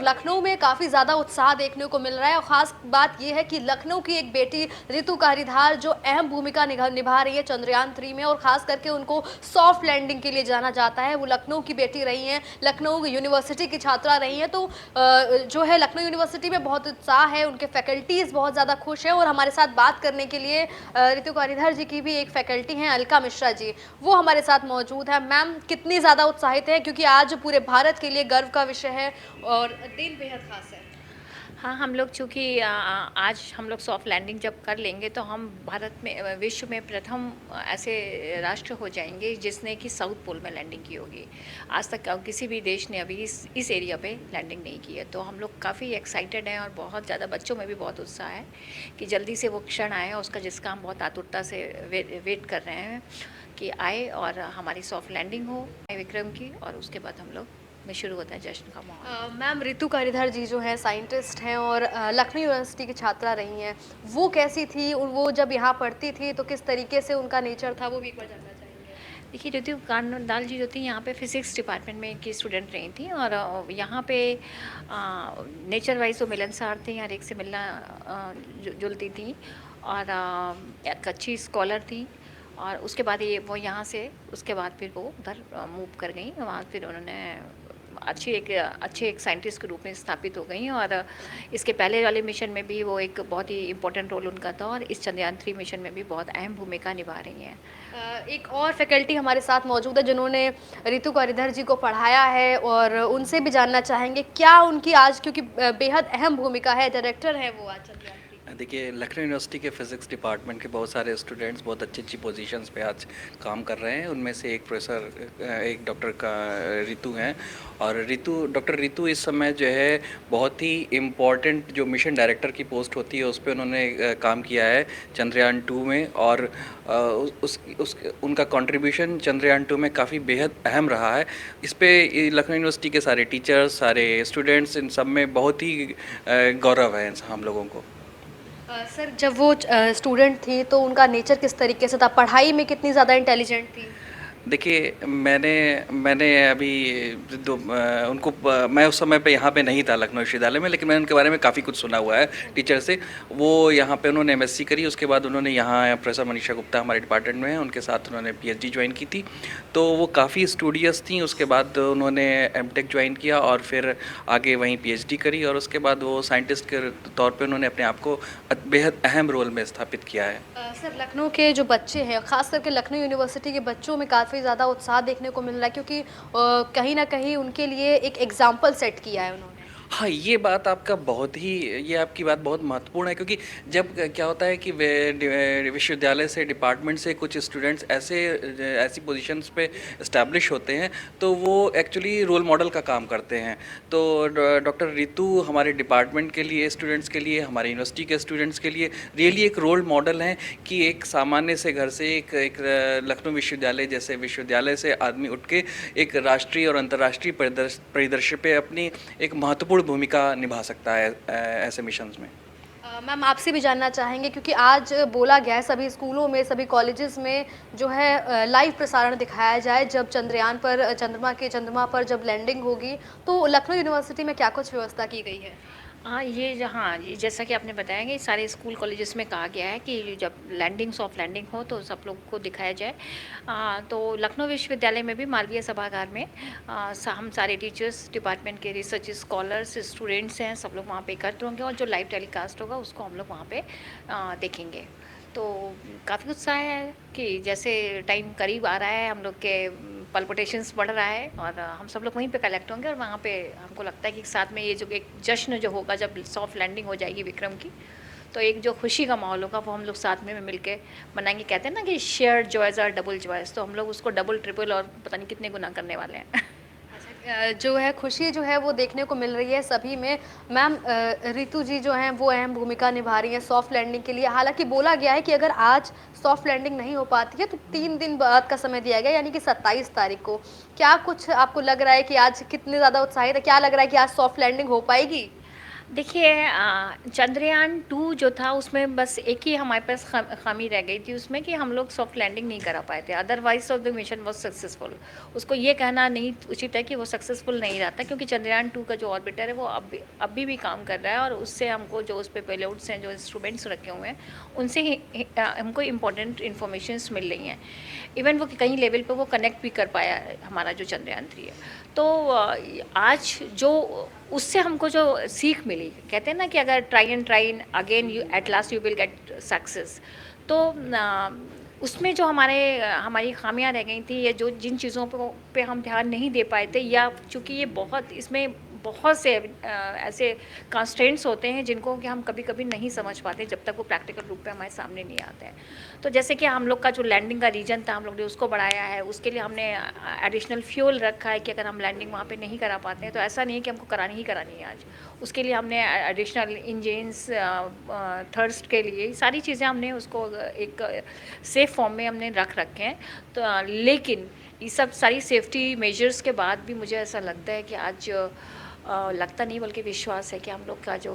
लखनऊ में काफ़ी ज़्यादा उत्साह देखने को मिल रहा है और ख़ास बात ये है कि लखनऊ की एक बेटी रितु कारीधार जो अहम भूमिका निभा रही है चंद्रयान-3 में और ख़ास करके उनको सॉफ्ट लैंडिंग के लिए जाना जाता है। वो लखनऊ की बेटी रही हैं, लखनऊ यूनिवर्सिटी की छात्रा रही हैं, तो जो है लखनऊ यूनिवर्सिटी में बहुत उत्साह है, उनके फैकल्टीज़ बहुत ज़्यादा खुश हैं और हमारे साथ बात करने के लिए रितु कारीधार जी की भी एक फैकल्टी हैं अलका मिश्रा जी, वो हमारे साथ मौजूद है। मैम कितनी ज़्यादा उत्साहित हैं क्योंकि आज पूरे भारत के लिए गर्व का विषय है और दिन बेहद खास है। हाँ, हम लोग चूँकि आज हम लोग सॉफ्ट लैंडिंग जब कर लेंगे तो हम भारत में विश्व में प्रथम ऐसे राष्ट्र हो जाएंगे जिसने कि साउथ पोल में लैंडिंग की होगी। आज तक किसी भी देश ने अभी इस एरिया पे लैंडिंग नहीं की है, तो हम लोग काफ़ी एक्साइटेड हैं और बहुत ज़्यादा बच्चों में भी बहुत उत्साह है कि जल्दी से वो क्षण आए, उसका जिसका हम बहुत आतुरता से वेट कर रहे हैं कि आए और हमारी सॉफ्ट लैंडिंग हो विक्रम की, और उसके बाद हम लोग में शुरू होता है जश्न का माहौल। मैम रितु कारीधार जी जो हैं साइंटिस्ट हैं और लखनऊ यूनिवर्सिटी की छात्रा रही हैं, वो कैसी थी? वो जब यहाँ पढ़ती थी तो किस तरीके से उनका नेचर था, वो भी एक बार जानना चाहेंगे। देखिए, रितु कांडदाल जी जो थी यहाँ पे फिज़िक्स डिपार्टमेंट में की स्टूडेंट रही थी और यहाँ पे नेचर वाइज वो मिलनसार थी, हर एक से मिलना जुलती थी और एक अच्छी स्कॉलर थी। और उसके बाद ये वो यहाँ से उसके बाद फिर वो उधर मूव कर गई, वहाँ फिर उन्होंने अच्छे एक साइंटिस्ट के रूप में स्थापित हो गई और इसके पहले वाले मिशन में भी वो एक बहुत ही इम्पोर्टेंट रोल उनका था और इस चंद्रयान-3 मिशन में भी बहुत अहम भूमिका निभा रही हैं। एक और फैकल्टी हमारे साथ मौजूद है जिन्होंने रितु कारीधार जी को पढ़ाया है और उनसे भी जानना चाहेंगे क्या उनकी आज क्योंकि बेहद अहम भूमिका है, डायरेक्टर हैं वो आज चंद्रयान-3। देखिए, लखनऊ यूनिवर्सिटी के फ़िज़िक्स डिपार्टमेंट के बहुत सारे स्टूडेंट्स बहुत अच्छी पोजीशंस पे आज काम कर रहे हैं। उनमें से एक प्रोफेसर एक डॉक्टर का रितु हैं और डॉक्टर रितु इस समय जो है बहुत ही इम्पॉर्टेंट जो मिशन डायरेक्टर की पोस्ट होती है उस पे उन्होंने काम किया है चंद्रयान-2 में और उनका कंट्रीब्यूशन चंद्रयान-2 में काफ़ी बेहद अहम रहा है। इस पे लखनऊ यूनिवर्सिटी के सारे टीचर्स, सारे स्टूडेंट्स, इन सब में बहुत ही गौरव है हम लोगों को। सर जब वो स्टूडेंट थी तो उनका नेचर किस तरीके से था? पढ़ाई में कितनी ज़्यादा इंटेलिजेंट थी? देखिए, मैंने अभी उनको मैं उस समय पे यहाँ पे नहीं था लखनऊ विश्वविद्यालय में, लेकिन मैंने उनके बारे में काफ़ी कुछ सुना हुआ है टीचर से। वो यहाँ पे उन्होंने एमएससी करी, उसके बाद उन्होंने यहाँ प्रोफेसर मनीषा गुप्ता हमारे डिपार्टमेंट में हैं, उनके साथ उन्होंने पीएचडी ज्वाइन की थी। तो वो काफ़ी स्टूडियस थी, उसके बाद उन्होंने एमटेक ज्वाइन किया और फिर आगे वहीं पीएचडी करी और उसके बाद वो साइंटिस्ट के तौर पर उन्होंने अपने आप को बेहद अहम रोल में स्थापित किया है। सर लखनऊ के जो बच्चे हैं, ख़ास करके लखनऊ यूनिवर्सिटी के बच्चों में काफ़ी ज़्यादा उत्साह देखने को मिल रहा है क्योंकि कहीं न कहीं उनके लिए एक एग्ज़ाम्पल सेट किया है उन्होंने। हाँ, ये बात आपका ये आपकी बात बहुत महत्वपूर्ण है क्योंकि जब क्या होता है कि विश्वविद्यालय से डिपार्टमेंट से कुछ स्टूडेंट्स ऐसी पोजीशंस पे इस्टेब्लिश होते हैं तो वो एक्चुअली रोल मॉडल का काम करते हैं। तो डॉक्टर रितु हमारे डिपार्टमेंट के लिए, स्टूडेंट्स के लिए, हमारे यूनिवर्सिटी के स्टूडेंट्स के लिए रियली एक रोल मॉडल हैं कि एक सामान्य से घर से एक लखनऊ विश्वविद्यालय जैसे विश्वविद्यालय से आदमी उठ के एक राष्ट्रीय और अंतर्राष्ट्रीय परिदृश्य पे अपनी एक महत्वपूर्ण भूमिका निभा सकता है ऐसे मिशंस में। मैम आपसे भी जानना चाहेंगे क्योंकि आज बोला गया है सभी स्कूलों में, सभी कॉलेजेस में जो है लाइव प्रसारण दिखाया जाए जब चंद्रमा पर जब लैंडिंग होगी, तो लखनऊ यूनिवर्सिटी में क्या कुछ व्यवस्था की गई है? हाँ, ये जैसा कि आपने बताया कि सारे स्कूल कॉलेजेस में कहा गया है कि जब सॉफ्ट लैंडिंग हो तो सब लोग को दिखाया जाए। तो लखनऊ विश्वविद्यालय में भी मालवीय सभागार में हम सारे टीचर्स, डिपार्टमेंट के रिसर्च स्कॉलर्स, स्टूडेंट्स हैं, सब लोग वहाँ पे एकत्र होंगे और जो लाइव टेलीकास्ट होगा उसको हम लोग वहाँ पे देखेंगे। तो काफ़ी उत्साह है कि जैसे टाइम करीब आ रहा है, हम लोग के पल्पिटेशंस बढ़ रहा है और हम सब लोग वहीं पे कलेक्ट होंगे और वहाँ पे हमको लगता है कि साथ में ये जो एक जश्न जो होगा जब सॉफ्ट लैंडिंग हो जाएगी विक्रम की, तो एक जो खुशी का माहौल होगा वो हम लोग साथ में मिल के मनाएंगे। कहते हैं ना कि shared joys are double joys, तो हम लोग उसको डबल ट्रिपल और पता नहीं कितने गुना करने वाले हैं। जो है खुशी जो है वो देखने को मिल रही है सभी में। मैम रितु जी जो हैं वो अहम भूमिका निभा रही हैं सॉफ्ट लैंडिंग के लिए। हालाँकि बोला गया है कि अगर आज सॉफ्ट लैंडिंग नहीं हो पाती है तो 3 दिन बाद का समय दिया गया यानी कि 27 तारीख को। क्या कुछ आपको लग रहा है कि आज कितने ज़्यादा उत्साहित है? क्या लग रहा है कि आज सॉफ्ट लैंडिंग हो पाएगी? देखिए चंद्रयान 2 जो था उसमें बस एक ही हमारे पास खामी रह गई थी उसमें कि हम लोग सॉफ्ट लैंडिंग नहीं करा पाए थे, otherwise of the mission was successful. उसको ये कहना नहीं उचित है कि वो सक्सेसफुल नहीं रहा था, क्योंकि चंद्रयान 2 का जो ऑर्बिटर है वो अभी भी काम कर रहा है, और उससे हमको जो उस पर पेलोड्स हैं, जो इंस्ट्रूमेंट्स रखे हुए हैं, उनसे हमको इम्पोर्टेंट इन्फॉर्मेशंस मिल रही हैं। इवन वो कहीं लेवल पे वो कनेक्ट भी कर पाया है हमारा जो चंद्रयान 3 है। तो आज जो उससे हमको जो सीख मिली, कहते हैं ना कि अगर try and again you at last you will get success. तो उसमें जो हमारी खामियां रह गई थी, या जो जिन चीज़ों पे हम ध्यान नहीं दे पाए थे, या चूँकि ये इसमें बहुत से ऐसे कंस्ट्रेंट्स होते हैं जिनको कि हम कभी कभी नहीं समझ पाते जब तक वो प्रैक्टिकल रूप पे हमारे सामने नहीं आते हैं। तो जैसे कि हम लोग का जो लैंडिंग का रीजन था, हम लोग ने उसको बढ़ाया है, उसके लिए हमने एडिशनल फ्यूल रखा है कि अगर हम लैंडिंग वहाँ पे नहीं करा पाते हैं तो ऐसा नहीं है कि हमको करानी है आज। उसके लिए हमने एडिशनल इंजन्स, थर्स्ट के लिए सारी चीज़ें हमने उसको एक सेफ फॉर्म में हमने रखे हैं। तो लेकिन ये सब सारी सेफ्टी मेजर्स के बाद भी मुझे ऐसा लगता है कि आज लगता नहीं बल्कि विश्वास है कि हम लोग का जो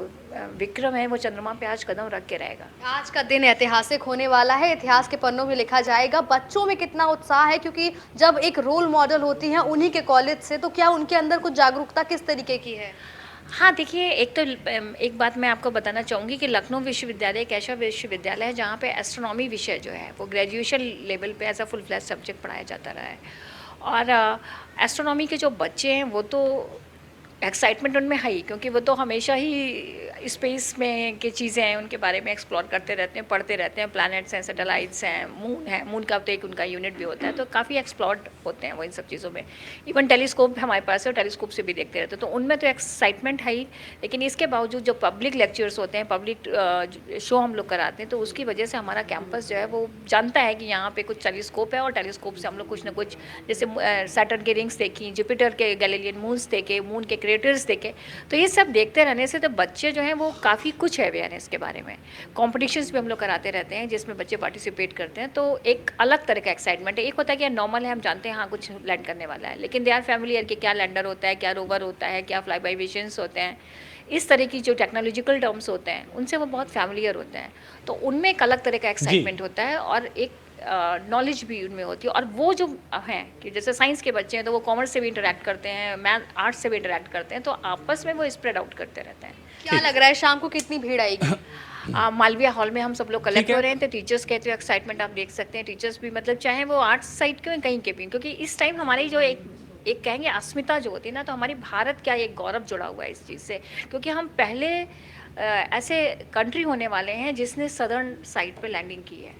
विक्रम है वो चंद्रमा पे आज कदम रख के रहेगा। आज का दिन ऐतिहासिक होने वाला है, इतिहास के पन्नों में लिखा जाएगा। बच्चों में कितना उत्साह है, क्योंकि जब एक रोल मॉडल होती हैं उन्हीं के कॉलेज से, तो क्या उनके अंदर कुछ जागरूकता किस तरीके की है? हाँ, देखिए एक बात मैं आपको बताना चाहूँगी कि लखनऊ विश्वविद्यालय एक ऐसा विश्वविद्यालय है जहाँ पे एस्ट्रोनॉमी विषय जो है वो ग्रेजुएशन लेवल पे as a full fledged subject पढ़ाया जाता रहा है। और एस्ट्रोनॉमी के जो बच्चे हैं वो तो एक्साइटमेंट उनमें है ही, क्योंकि वो तो हमेशा ही स्पेस में की चीज़ें हैं उनके बारे में एक्सप्लोर करते रहते हैं, पढ़ते रहते हैं। प्लैनेट्स हैं, सैटेलाइट्स हैं, मून है, मून का तो एक उनका यूनिट भी होता है, तो काफ़ी एक्सप्लोर्ड होते हैं वो इन सब चीज़ों में। इवन टेलीस्कोप हमारे पास है, और टेलीस्कोप से भी देखते रहते हैं, तो उनमें तो एक्साइटमेंट है ही। लेकिन इसके बावजूद जो पब्लिक लेक्चर्स होते हैं, पब्लिक शो हम लोग कराते हैं, तो उसकी वजह से हमारा कैंपस जो है वो जानता है कि यहाँ पे कुछ टेलीस्कोप है, और टेलीस्कोप से हम लोग कुछ ना कुछ, जैसे सैटर्न के रिंग्स देखी, जुपिटर के गैलीलियन मून्स देखे, मून के क्रेटर्स देखे। तो ये सब देखते रहने से तो बच्चे जो हैं वो काफ़ी कुछ है अवेयरनेस के बारे में। कॉम्पिटिशन्स भी हम लोग कराते रहते हैं जिसमें बच्चे पार्टिसिपेट करते हैं, तो एक अलग तरह का एक्साइटमेंट है। एक होता है कि नॉर्मल है, हम जानते हैं हाँ कुछ लैंड करने वाला है, लेकिन दे आर फैमिलियर कि क्या लैंडर होता है, क्या रोवर होता है, क्या फ्लाई बाई मिशंस होते हैं। इस तरह की जो टेक्नोलॉजिकल टर्म्स होते हैं उनसे वो बहुत फैमिलियर होते हैं, तो उनमें एक अलग तरह का एक्साइटमेंट होता है, और एक नॉलेज भी उनमें होती है। और वो जो हैं कि जैसे साइंस के बच्चे हैं तो वो कॉमर्स से भी इंटरेक्ट करते हैं, मैथ आर्ट्स से भी इंटरेक्ट करते हैं, तो आपस में वो स्प्रेड आउट करते रहते हैं। क्या लग रहा है शाम को कितनी भीड़ आएगी? मालवीय हॉल में हम सब लोग कलेक्ट हो रहे हैं, तो टीचर्स कहते हो एक्साइटमेंट आप देख सकते हैं। टीचर्स भी मतलब चाहे वो आर्ट्स साइड के कहीं के भी, क्योंकि इस टाइम हमारी जो एक कहेंगे अस्मिता जो होती है ना, तो हमारी भारत का एक गौरव जुड़ा हुआ है इस चीज़ से, क्योंकि हम पहले ऐसे कंट्री होने वाले हैं जिसने सदर्न साइड पे लैंडिंग की है।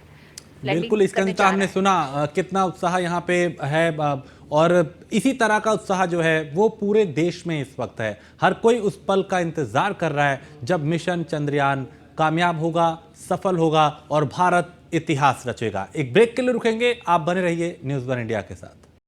बिल्कुल, इसका हमने सुना कितना उत्साह यहाँ पे है, और इसी तरह का उत्साह जो है वो पूरे देश में इस वक्त है। हर कोई उस पल का इंतजार कर रहा है जब मिशन चंद्रयान कामयाब होगा, सफल होगा और भारत इतिहास रचेगा। एक ब्रेक के लिए रुकेंगे, आप बने रहिए न्यूज़ वन इंडिया के साथ।